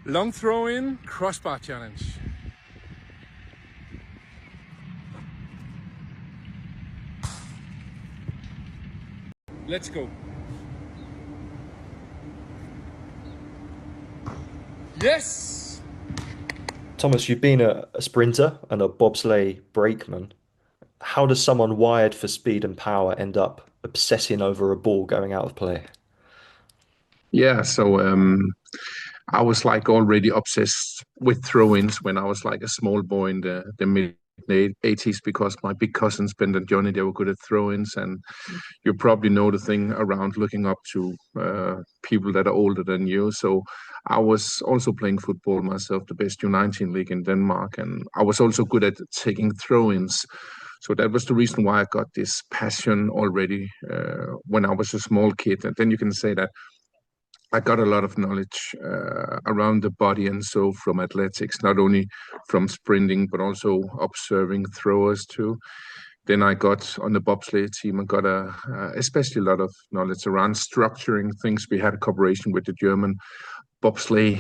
Long throw in, crossbar challenge. Let's go. Yes! Thomas, you've been a sprinter and a bobsleigh brakeman. How does someone wired for speed and power end up obsessing over a ball going out of play? Yeah, so I was like already obsessed with throw-ins when I was like a small boy in the mid 80s because my big cousins Ben and Johnny they were good at throw-ins, and you probably know the thing around looking up to people that are older than you. So I was also playing football myself, the best U19 league in Denmark, and I was also good at taking throw-ins. So that was the reason why I got this passion already when I was a small kid. And then you can say that I got a lot of knowledge around the body and so from athletics, not only from sprinting, but also observing throwers too. Then I got on the bobsleigh team and got especially a lot of knowledge around structuring things. We had a cooperation with the German bobsleigh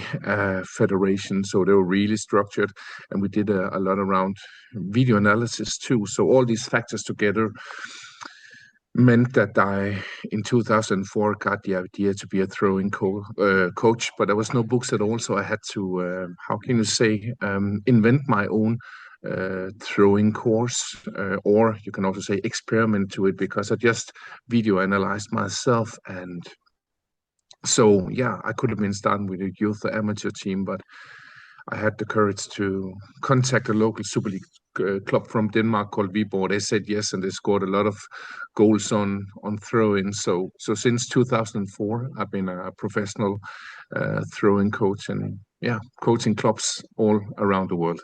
federation, so they were really structured, and we did a lot around video analysis too. So all these factors together meant that I, in 2004, got the idea to be a throwing coach, but there was no books at all, so I had to, how can you say, invent my own throwing course, or you can also say experiment to it, because I just video analyzed myself. And so, yeah, I could have been starting with a youth or amateur team, but I had the courage to contact a local Super League club from Denmark called Viborg. They said yes, and they scored a lot of goals on throw-in. So since 2004, I've been a professional throwing coach, and yeah, coaching clubs all around the world.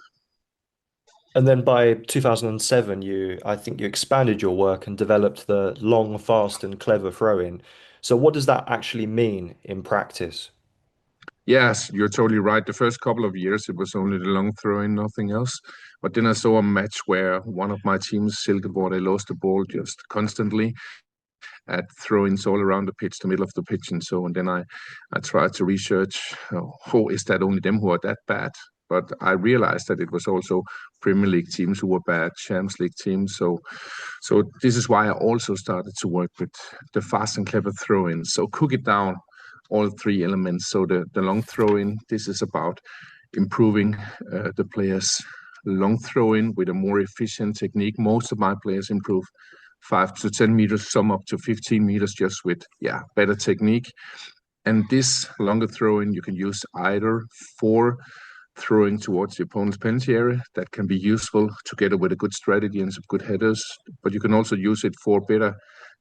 And then by 2007, I think you expanded your work and developed the long, fast, and clever throw-in. So what does that actually mean in practice? Yes, you're totally right. The first couple of years, it was only the long throw-in, nothing else. But then I saw a match where one of my teams, Silkeborg, they lost the ball just constantly at throw-ins all around the pitch, the middle of the pitch, and so. And then I tried to research, oh, is that only them who are that bad? But I realized that it was also Premier League teams who were bad, Champions League teams. So this is why I also started to work with the fast and clever throw-ins. So cook it down, all three elements. So the long throw-in, this is about improving the players' long throw-in with a more efficient technique. Most of my players improve 5 to 10 meters, some up to 15 meters, just with better technique. And this longer throw-in you can use either for throwing towards the opponent's penalty area. That can be useful together with a good strategy and some good headers, but you can also use it for better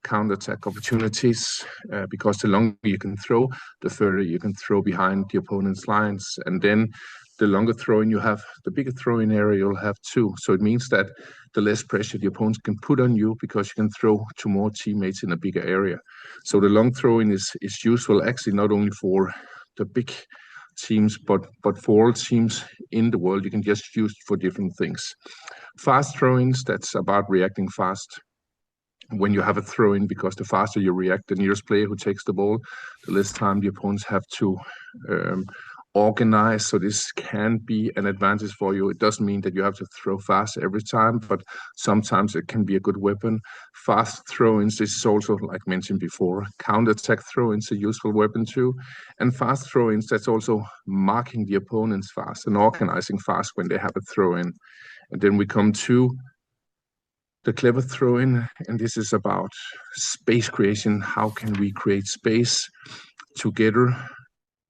counter-attack opportunities, because the longer you can throw, the further you can throw behind the opponent's lines. And then the longer throwing you have, the bigger throwing area you'll have too. So it means that the less pressure the opponents can put on you, because you can throw to more teammates in a bigger area. So the long throwing is useful actually not only for the big teams, but for all teams in the world. You can just use it for different things. Fast throw-ins, that's about reacting fast when you have a throw-in, because the faster you react, the nearest player who takes the ball, the less time the opponents have to um, organize. So this can be an advantage for you. It doesn't mean that you have to throw fast every time, but sometimes it can be a good weapon. Fast throw-ins, this is also, like mentioned before, counter-attack throw-ins, a useful weapon too. And fast throw-ins, that's also marking the opponents fast and organizing fast when they have a throw-in. And then we come to the clever throw-in, and this is about space creation. How can we create space together,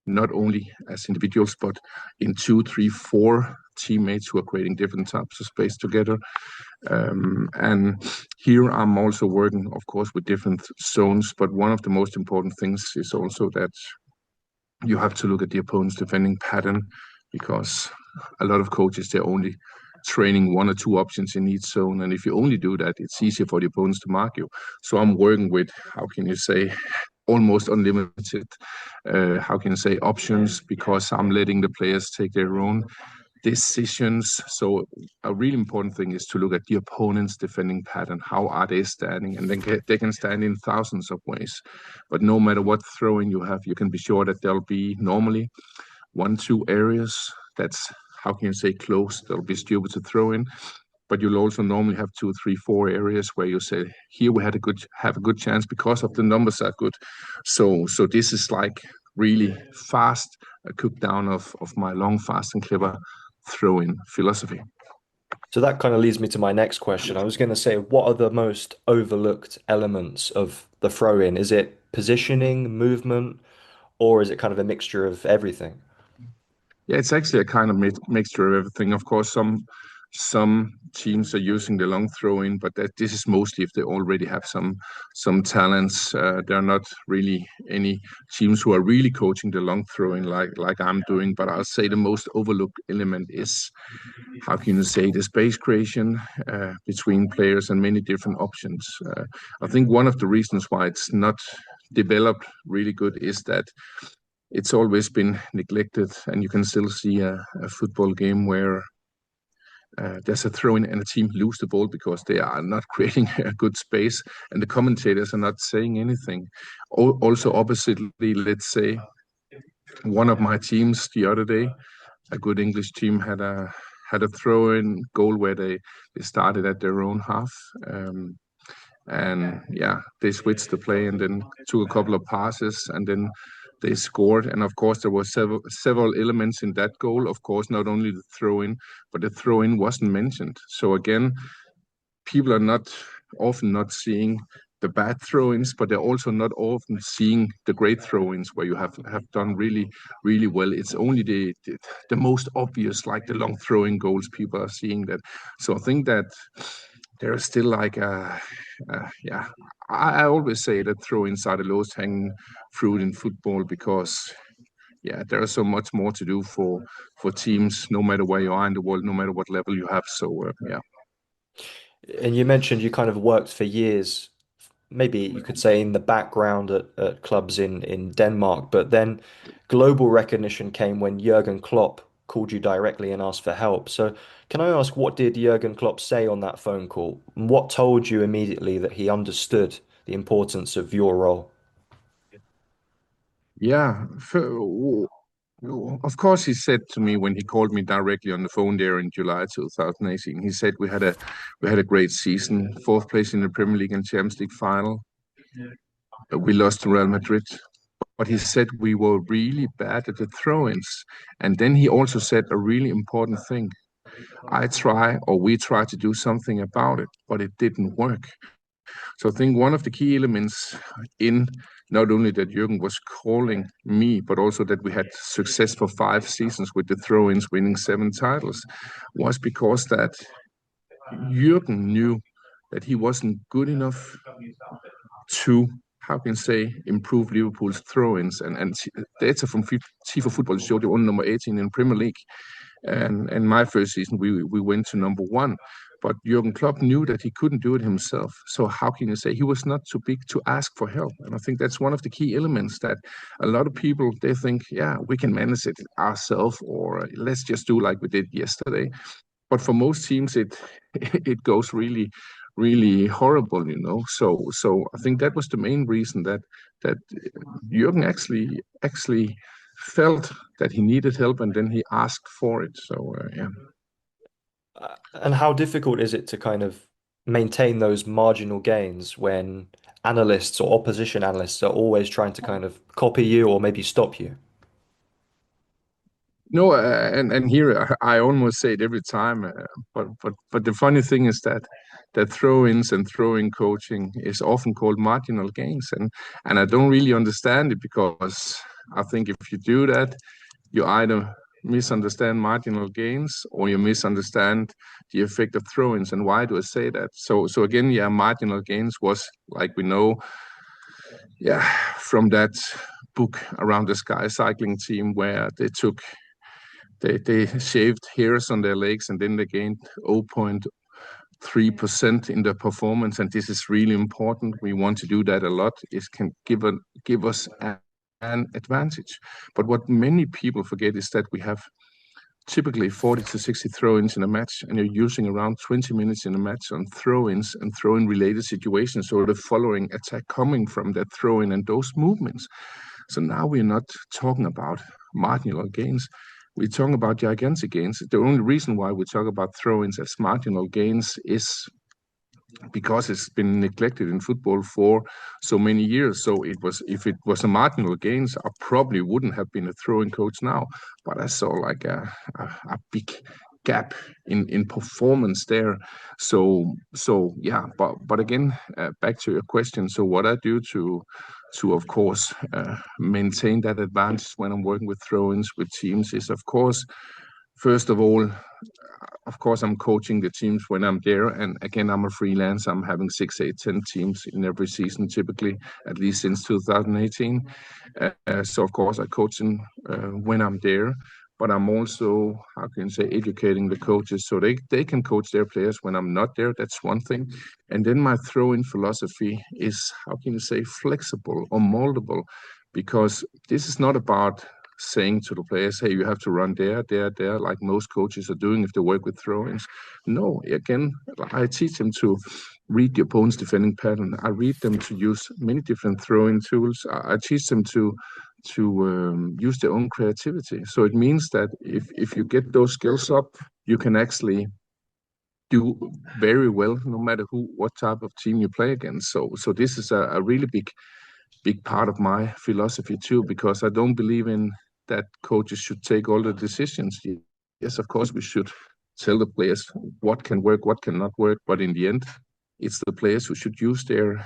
not only as individuals, but in two, three, four teammates who are creating different types of space together. And here I'm also working, of course, with different zones, but one of the most important things is also that you have to look at the opponent's defending pattern, because a lot of coaches, they're only training one or two options in each zone. And if you only do that, it's easier for the opponents to mark you. So I'm working with, how can you say, almost unlimited, how can you say, options, because I'm letting the players take their own decisions. So a really important thing is to look at the opponent's defending pattern. How are they standing? And then they can stand in thousands of ways. But no matter what throwing you have, you can be sure that there'll be normally 1-2 areas that's, how can you say, close. That'll be stupid to throw in. But you'll also normally have 2, 3, 4 areas where you say, here we have a good chance because of the numbers are good. So this is like really fast, a cook down of my long, fast, and clever throw-in philosophy. So that kind of leads me to my next question. I was going to say, what are the most overlooked elements of the throw-in? Is it positioning, movement, or is it kind of a mixture of everything? Yeah, it's actually a kind of mixture of everything. Of course, some teams are using the long throw-in, but this is mostly if they already have some talents. There are not really any teams who are really coaching the long throw-in like I'm doing. But I'll say the most overlooked element is, how can you say, the space creation between players and many different options. I think one of the reasons why it's not developed really good is that it's always been neglected, and you can still see a football game where there's a throw-in and a team lose the ball because they are not creating a good space, and the commentators are not saying anything. Also, oppositely, let's say one of my teams the other day, a good English team, had a throw-in goal where they started at their own half. And yeah, they switched the play and then took a couple of passes and then they scored. And of course, there were several elements in that goal. Of course, not only the throw-in, but the throw-in wasn't mentioned. So again, people are often not seeing the bad throw-ins, but they're also not often seeing the great throw-ins where you have done really, really well. It's only the most obvious, like the long throwing goals, people are seeing that. So I think that there is still like yeah, I always say that throw-ins are the lowest hanging fruit in football because yeah, there is so much more to do for teams, no matter where you are in the world, no matter what level you have. So yeah. And you mentioned you kind of worked for years, maybe you could say in the background at clubs in Denmark, but then global recognition came when Jürgen Klopp called you directly and asked for help. So can I ask, what did Jürgen Klopp say on that phone call? What told you immediately that he understood the importance of your role? Yeah, of course, he said to me when he called me directly on the phone there in July 2018, he said we had a great season, fourth place in the Premier League and Champions League final. We lost to Real Madrid, but he said we were really bad at the throw-ins. And then he also said a really important thing. We try to do something about it, but it didn't work. So I think one of the key elements in not only that Jürgen was calling me, but also that we had success for 5 seasons with the throw-ins, winning 7 titles, was because that Jürgen knew that he wasn't good enough to, how can I say, improve Liverpool's throw-ins. And data from FIFA Football showed they won number 18 in Premier League. And my first season, we went to number 1. But Jürgen Klopp knew that he couldn't do it himself. So how can you say he was not too big to ask for help? And I think that's one of the key elements that a lot of people, they think, yeah, we can manage it ourselves, or let's just do like we did yesterday. But for most teams, it goes really, really horrible, you know. So I think that was the main reason that Jürgen actually felt that he needed help, and then he asked for it. So yeah. And how difficult is it to kind of maintain those marginal gains when analysts or opposition analysts are always trying to kind of copy you or maybe stop you? No, and here I almost say it every time, but the funny thing is that throw-ins and throw-in coaching is often called marginal gains, and I don't really understand it because I think if you do that, you either misunderstand marginal gains or you misunderstand the effect of throw-ins. And why do I say that? So again, yeah, marginal gains was, like we know, yeah, from that book Around the Sky cycling team where they shaved hairs on their legs and then they gained 0.3% in their performance. And this is really important. We want to do that a lot. It can give us an advantage. But what many people forget is that we have typically 40 to 60 throw-ins in a match, and you're using around 20 minutes in a match on throw-ins and throw-in related situations. So the following attack coming from that throw-in and those movements. So now we're not talking about marginal gains. We're talking about gigantic gains. The only reason why we talk about throw-ins as marginal gains is because it's been neglected in football for so many years. So if it was a marginal gains, I probably wouldn't have been a throwing coach now. But I saw like a big gap in performance there. So yeah. But again, back to your question. So what I do to of course maintain that advantage when I'm working with throw-ins with teams is, of course, first of course, I'm coaching the teams when I'm there. And again, I'm a freelance. I'm having 6, 8, 10 teams in every season, typically, at least since 2018. So, of course, I coach them when I'm there. But I'm also, how can you say, educating the coaches so they can coach their players when I'm not there. That's one thing. And then my throw-in philosophy is, how can you say, flexible or moldable, because this is not about saying to the players, hey, you have to run there, like most coaches are doing if they work with throw-ins. No, again, I teach them to read the opponent's defending pattern. I read them to use many different throw-in tools. I teach them to use their own creativity. So it means that if you get those skills up, you can actually do very well no matter what type of team you play against. So this is a really big part of my philosophy too, because I don't believe in that coaches should take all the decisions. Yes, of course, we should tell the players what can work, what cannot work, but in the end, it's the players who should use their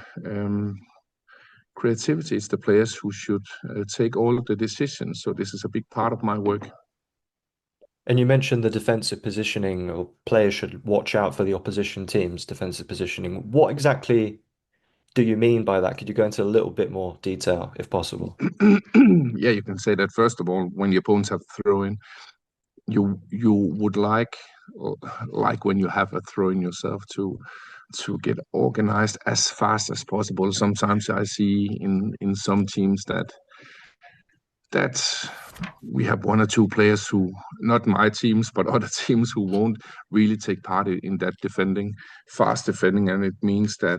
creativity. It's the players who should take all of the decisions. So this is a big part of my work. And you mentioned the defensive positioning, or players should watch out for the opposition team's defensive positioning. What exactly do you mean by that? Could you go into a little bit more detail, if possible? Yeah, you can say that first of all, when the opponents have throw-in, you would like when you have a throw-in yourself to get organized as fast as possible. Sometimes I see in some teams that we have 1 or 2 players who, not my teams, but other teams who won't really take part in that fast defending, and it means that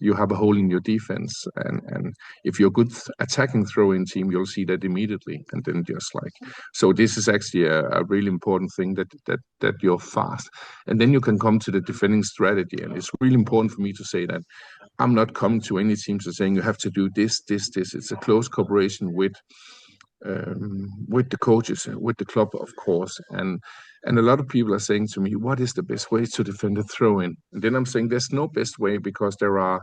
you have a hole in your defense. And if you're a good attacking throw-in team, you'll see that immediately. And then so this is actually a really important thing that you're fast. And then you can come to the defending strategy. And it's really important for me to say that I'm not coming to any teams and saying you have to do this. It's a close cooperation with the coaches, with the club, of course. And a lot of people are saying to me, what is the best way to defend a throw-in? And then I'm saying there's no best way, because there are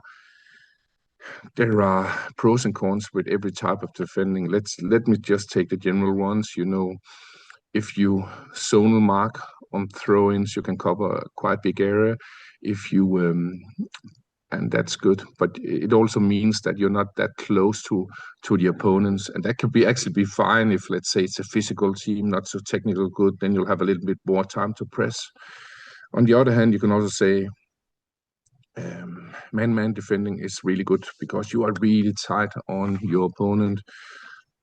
pros and cons with every type of defending. Let me just take the general ones. If you zonal mark on throw-ins, you can cover a quite big area. If you and that's good, but it also means that you're not that close to the opponents, and that could actually be fine if, let's say, it's a physical team, not so technical good. Then you'll have a little bit more time to press. On the other hand, you can also say man-man defending is really good because you are really tight on your opponent.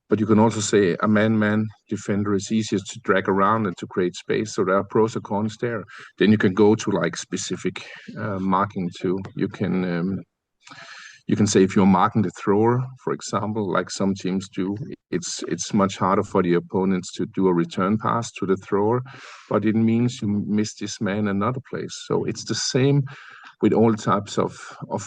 But you can also say a man-man defender is easier to drag around and to create space. So there are pros and cons there. Then you can go to like specific marking too. You can say if you're marking the thrower, for example, like some teams do, it's much harder for the opponents to do a return pass to the thrower, but it means you miss this man another place. So it's the same with all types of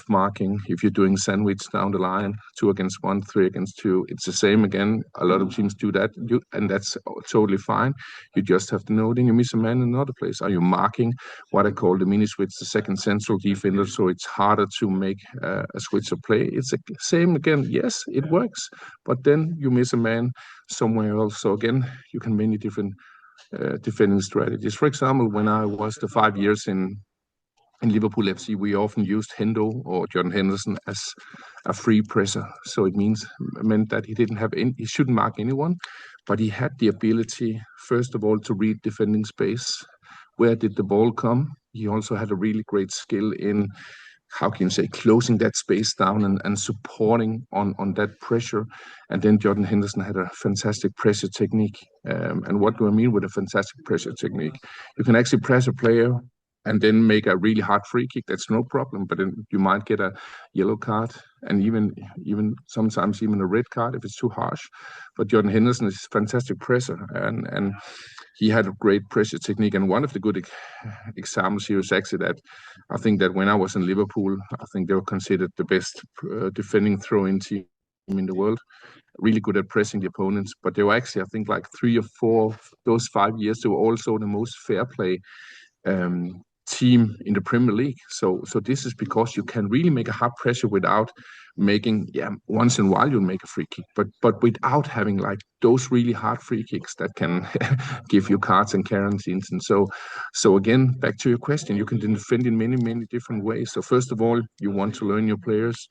marking. If you're doing sandwich down the line, 2 against 1, 3 against 2, it's the same again. A lot of teams do that, and that's totally fine. You just have to know then you miss a man in another place. Are you marking what I call the mini switch, the second central defender, so it's harder to make a switch of play? It's the same again. Yes, it works, but then you miss a man somewhere else. So again, you can many different defending strategies. For example, when I was the 5 years in Liverpool FC, we often used Hendo or Jordan Henderson as a free presser. So it meant that he shouldn't mark anyone, but he had the ability, first of all, to read defending space. Where did the ball come? He also had a really great skill in, how can you say, closing that space down and supporting on that pressure. And then Jordan Henderson had a fantastic pressure technique. And what do I mean with a fantastic pressure technique? You can actually press a player and then make a really hard free kick, that's no problem. But then you might get a yellow card, and even sometimes even a red card if it's too harsh. But Jordan Henderson is fantastic presser, and he had a great pressure technique. And one of the good examples here is actually that I think that when I was in Liverpool, I think they were considered the best defending throw-in team in the world, really good at pressing the opponents. But they were actually, I think, like 3 or 4 those 5 years, they were also the most fair play team in the Premier League. So this is because you can really make a hard pressure without making, once in a while you'll make a free kick, but without having like those really hard free kicks that can give you cards and quarantines. And so again, back to your question, you can defend in many different ways. So first of all, you want to learn your players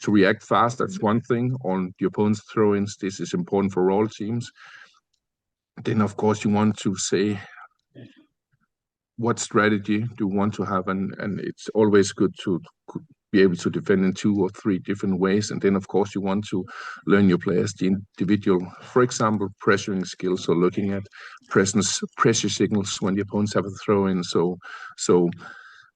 to react fast. That's one thing. On the opponent's throw-ins, this is important for all teams. Then of course you want to say, what strategy do you want to have? And it's always good to be able to defend in 2 or 3 different ways. And then, of course, you want to learn your players, the individual, for example, pressuring skills, or looking at pressure signals when the opponents have a throw-in.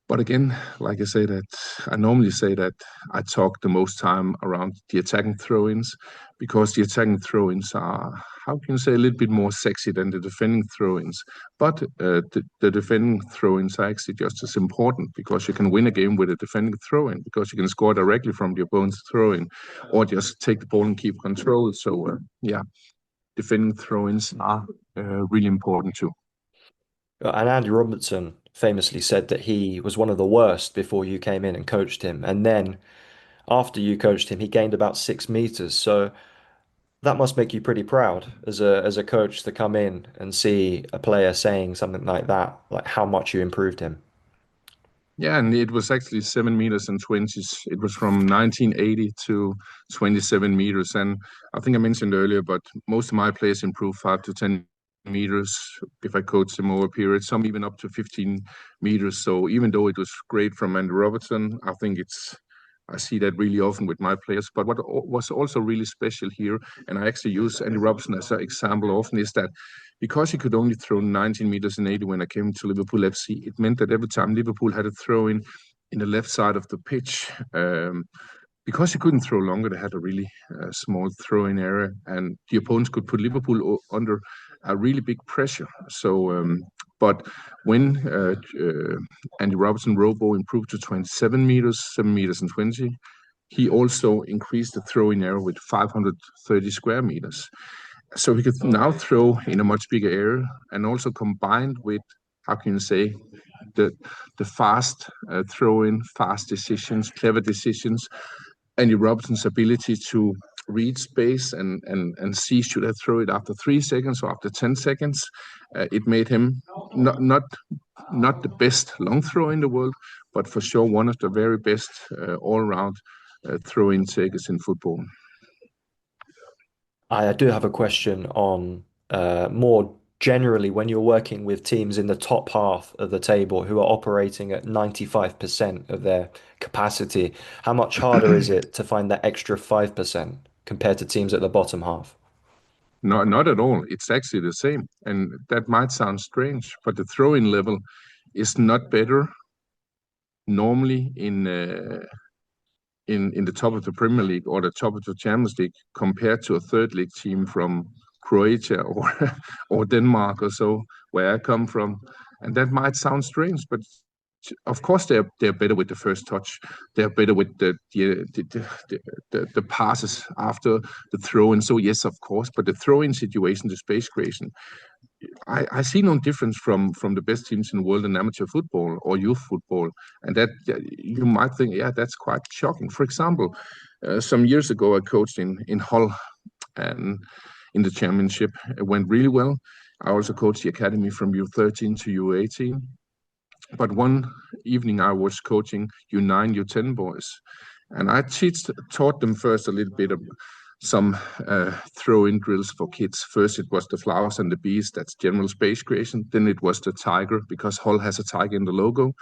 But again, like I normally say that I talk the most time around the attacking throw-ins, because the attacking throw-ins are, how can you say, a little bit more sexy than the defending throw-ins. But the defending throw-ins are actually just as important, because you can win a game with a defending throw-in, because you can score directly from the opponent's throw-in, or just take the ball and keep control. So defending throw-ins are really important too. And Andy Robertson famously said that he was one of the worst before you came in and coached him. And then after you coached him, he gained about 6 meters. So that must make you pretty proud as a coach to come in and see a player saying something like that, like how much you improved him. Yeah, and it was actually 7 meters and 20s. It was from 1980 to 27 meters. And I think I mentioned earlier, but most of my players improved 5 to 10 meters if I coach them over a period, some even up to 15 meters. So even though it was great from Andy Robertson, I see that really often with my players. But what was also really special here, and I actually use Andy Robertson as an example often, is that because he could only throw 19 meters and 80 when I came to Liverpool FC, it meant that every time Liverpool had a throw in the left side of the pitch, because he couldn't throw longer, they had a really small throw-in area, and the opponents could put Liverpool under a really big pressure. But when Andy Robertson Robo improved to 27 meters, 7 meters and 20, he also increased the throw-in area with 530 square meters. So he could now throw in a much bigger area, and also combined with, how can you say, the fast throw-in, fast decisions, clever decisions, Andy Robertson's ability to read space and see, should I throw it after 3 seconds or after 10 seconds. It made him not the best long throw in the world, but for sure one of the very best all-round throw-in takers in football. I do have a question on more generally when you're working with teams in the top half of the table who are operating at 95% of their capacity. How much harder is it to find that extra 5% compared to teams at the bottom half? Not at all. It's actually the same. And that might sound strange, but the throw-in level is not better normally in the top of the Premier League or the top of the Champions League compared to a third league team from Croatia or Denmark or so, where I come from. And that might sound strange, but of course they're better with the first touch. They're better with the passes after the throw in. So yes, of course, but the throw-in situation, the space creation, I see no difference from the best teams in the world in amateur football or youth football. And that you might think, yeah, that's quite shocking. For example, some years ago, I coached in Hull and in the championship. It went really well. I also coached the academy from U13 to U18. But one evening I was coaching U9, U10 boys. And I taught them first a little bit of some throw-in drills for kids. First, it was the flowers and the bees, that's general space creation. Then it was the tiger, because Hull has a tiger in the logo.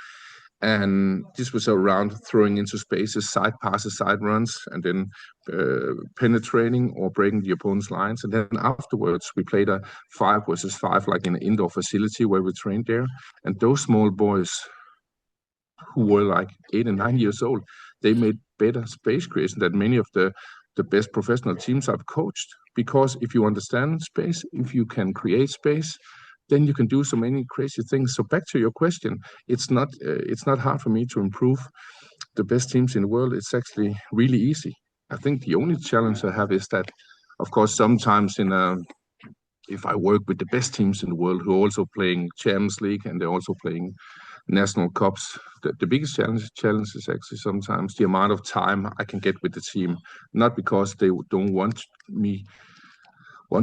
And this was around throwing into spaces, side passes, side runs, and then penetrating or breaking the opponent's lines. And then afterwards, we played a 5 versus 5, like in an indoor facility where we trained there. And those small boys, who were like 8 and 9 years old. They made better space creation than many of the best professional teams I've coached. Because if you understand space, if you can create space, then you can do so many crazy things. So back to your question, it's not hard for me to improve the best teams in the world. It's actually really easy. I think the only challenge I have is that, of course, sometimes if I work with the best teams in the world who are also playing Champions League and they're also playing national cups, the biggest challenge is actually sometimes the amount of time I can get with the team. Not because they don't want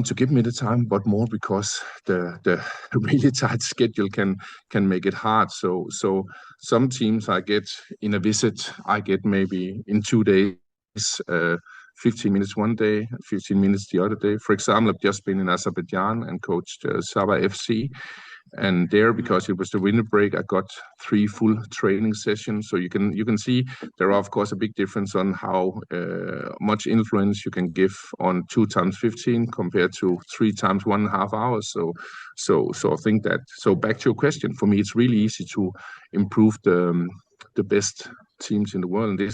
to give me the time, but more because the really tight schedule can make it hard. So some teams I get in a visit, I get maybe in 2 days, 15 minutes one day, 15 minutes the other day. For example, I've just been in Azerbaijan and coached Sabah FC. And there, because it was the winter break, I got 3 full training sessions. So you can see there are, of course, a big difference on how much influence you can give on 2 times 15 compared to 3 times 1.5 hours. So I think that. So back to your question, for me, it's really easy to improve the best teams in the world. And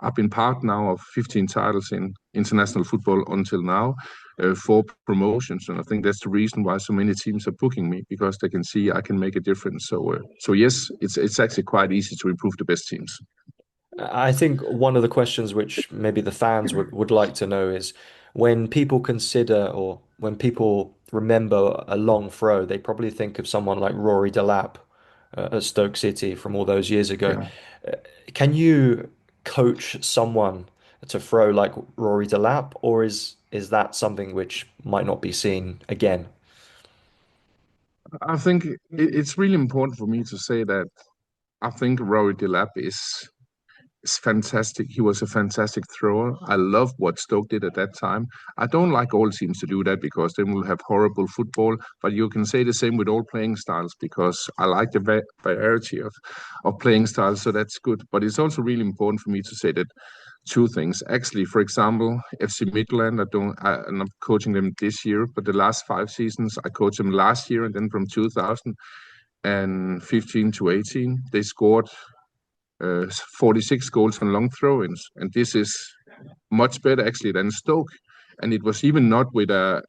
I've been part now of 15 titles in international football until now. 4 promotions, and I think that's the reason why so many teams are booking me, because they can see I can make a difference. So yes, it's actually quite easy to improve the best teams. I think one of the questions which maybe the fans would like to know is when people consider or when people remember a long throw, they probably think of someone like Rory Delap at Stoke City from all those years ago. Yeah. Can you coach someone to throw like Rory Delap, or is that something which might not be seen again? I think it's really important for me to say that I think Rory Delap is fantastic. He was a fantastic thrower. I love what Stoke did at that time. I don't like all teams to do that because then we'll have horrible football. But you can say the same with all playing styles, because I like the variety of playing styles. So that's good. But it's also really important for me to say that 2 things. Actually, for example, FC Midland, I'm not coaching them this year, but the last 5 seasons, I coached them last year, and then from 2015 to 18, they scored 46 goals from long throw-ins, and this is much better actually than Stoke. And it was even not with a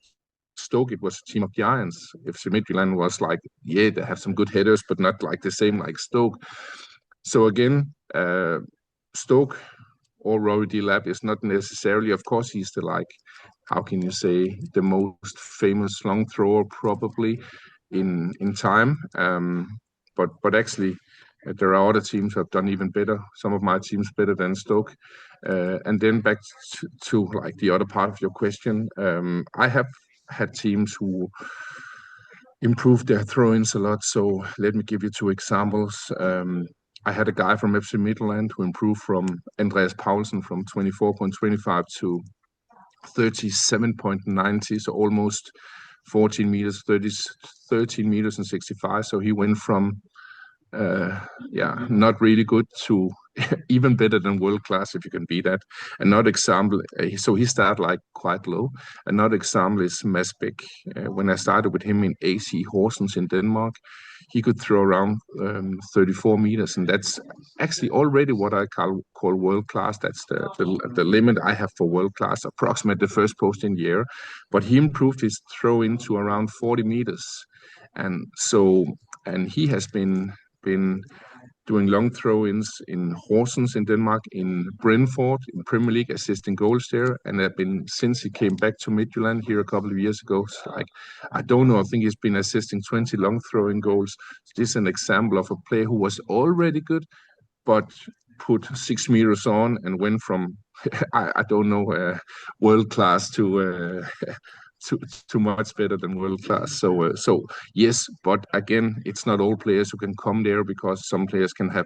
Stoke; it was a team of giants. FC Midtjylland was like, yeah, they have some good headers, but not like the same like Stoke. So again, Stoke or Rory Delap is not necessarily, of course, he's the like, how can you say, the most famous long thrower probably in time. But actually, there are other teams who have done even better. Some of my teams better than Stoke. And then back to like the other part of your question, I have had teams who improved their throw-ins a lot. So let me give you 2 examples. I had a guy from FC Midtjylland who improved from Andreas Paulsen from 24.25 to 37.90, so almost 14 meters, 13 meters and 65. So he went from not really good to even better than world class, if you can be that. Another example, so he started like quite low. Another example is Masbek. When I started with him in AC Horsens in Denmark, he could throw around 34 meters, and that's actually already what I call world class. That's the limit I have for world class, approximately the first post in the air. But he improved his throw into around 40 meters, and he has been doing long throw-ins in Horsens in Denmark, in Brentford, in Premier League, assisting goals there, and have been since he came back to Midtjylland here a couple of years ago. So like, I don't know, I think he's been assisting 20 long throwing goals. This is an example of a player who was already good, but put 6 meters on and went from I don't know world class to much better than world class. So yes, but again, it's not all players who can come there, because some players can have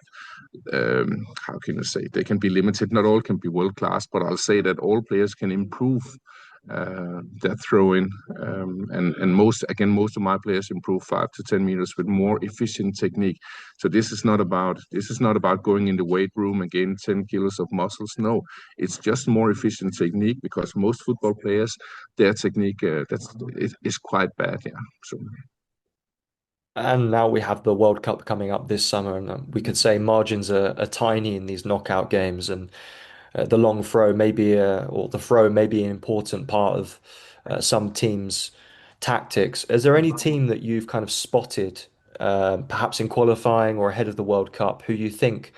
how can I say, they can be limited. Not all can be world class, but I'll say that all players can improve their throwing, and most of my players improve 5 to 10 meters with more efficient technique. So this is not about going in the weight room and gaining 10 kilos of muscles. No, it's just more efficient technique, because most football players, their technique is quite bad. Yeah. So And now we have the World Cup coming up this summer, and we could say margins are tiny in these knockout games, and the long throw may be or the throw may be an important part of some teams' tactics. Is there any team that you've kind of spotted, perhaps in qualifying or ahead of the World Cup, who you think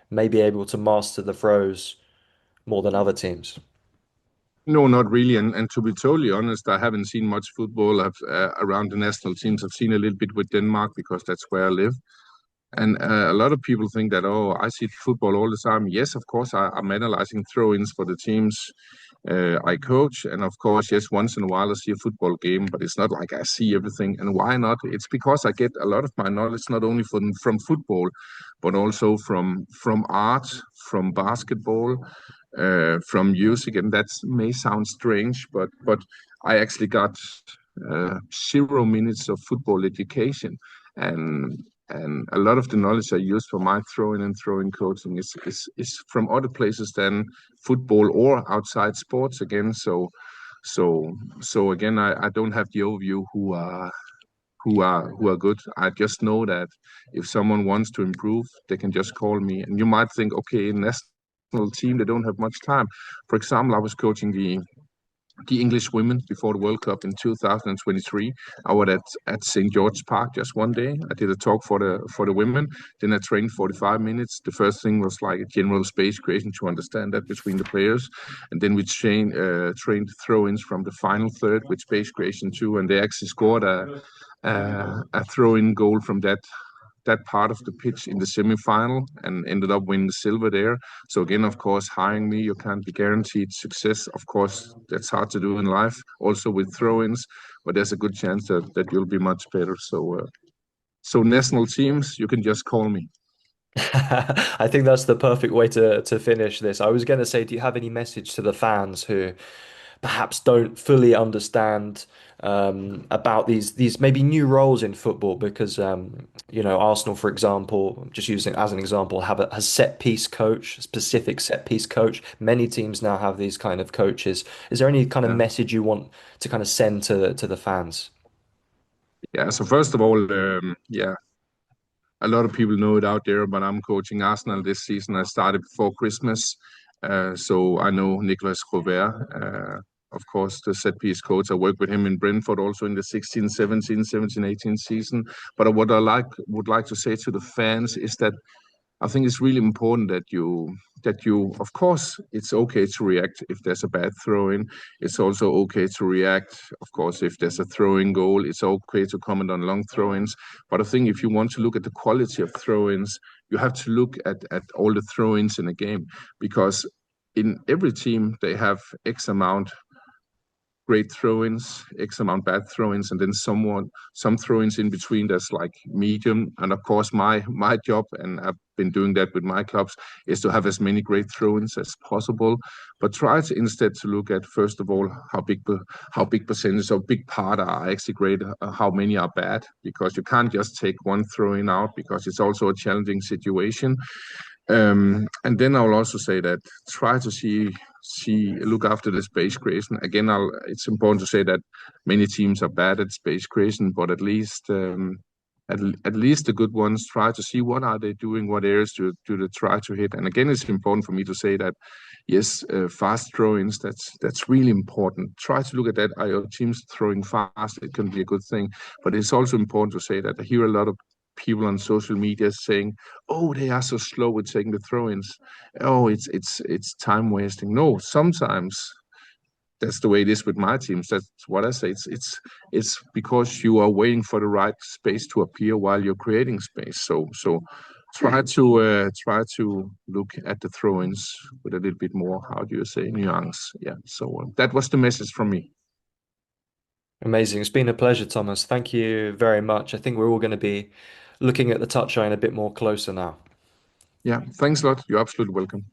may be able to master the throws more than other teams? No, not really. And to be totally honest, I haven't seen much football around the national teams. I've seen a little bit with Denmark because that's where I live. And a lot of people think that, oh, I see football all the time. Yes, of course, I'm analyzing throw-ins for the teams I coach. And of course, yes, once in a while I see a football game, but it's not like I see everything. And why not? It's because I get a lot of my knowledge not only from football, but also from art, from basketball, from music. And that may sound strange, but I actually got 0 minutes of football education. And and a lot of the knowledge I use for my throwing and throwing coaching is from other places than football or outside sports again. So again, I don't have the overview who are good. I just know that if someone wants to improve, they can just call me. And you might think, okay, national team, they don't have much time. For example, I was coaching the English women before the World Cup in 2023. I was at St. George's Park just one day. I did a talk for the women. Then I trained 45 minutes. The first thing was like a general space creation to understand that between the players, and then we trained throw-ins from the final third with space creation too. And they actually scored a throw-in goal from that part of the pitch in the semi-final and ended up winning the silver there. So again, of course, hiring me, you can't be guaranteed success. Of course, that's hard to do in life, also with throw-ins, but there's a good chance that you'll be much better. So national teams, you can just call me. I think that's the perfect way to finish this. I was going to say, do you have any message to the fans who perhaps don't fully understand about these maybe new roles in football? Because Arsenal, for example, just using it as an example, have a set piece coach, a specific set piece coach. Many teams now have these kind of coaches. Is there any kind of Yeah. message you want to kind of send to the fans? Yeah. So first of all, yeah, a lot of people know it out there, but I'm coaching Arsenal this season. I started before Christmas. So I know Nicolas Robert, of course, the set piece coach. I worked with him in Brentford also in the 16-17, 17-18 season. But what I would like to say to the fans is that I think it's really important that you of course it's okay to react if there's a bad throw in. It's also okay to react, of course, if there's a throwing goal. It's okay to comment on long throw-ins. But I think if you want to look at the quality of throw-ins, you have to look at all the throw-ins in a game because in every team they have X amount great throw-ins, X amount bad throw-ins, and then some throw-ins in between that's like medium. And of course, my job, and I've been doing that with my clubs, is to have as many great throw-ins as possible. But try to instead to look at first of all how big percentage or big part are actually great, how many are bad, because you can't just take one throw-in out because it's also a challenging situation. And then I'll also say that try to look after the space creation. Again, it's important to say that many teams are bad at space creation, but at least the good ones try to see what are they doing, what areas do they try to hit. And again, it's important for me to say that yes, fast throw-ins, that's really important. Try to look at that. Are your teams throwing fast? It can be a good thing, but it's also important to say that I hear a lot of people on social media saying, "Oh, they are so slow with taking the throw-ins. Oh, it's time wasting." No, sometimes that's the way it is with my teams. That's what I say. It's because you are waiting for the right space to appear while you're creating space. So try to look at the throw-ins with a little bit more, how do you say, nuance. Yeah. So that was the message from me. Amazing. It's been a pleasure, Thomas. Thank you very much. I think we're all going to be looking at the touchline a bit more closer now. Yeah. Thanks a lot. You're absolutely welcome.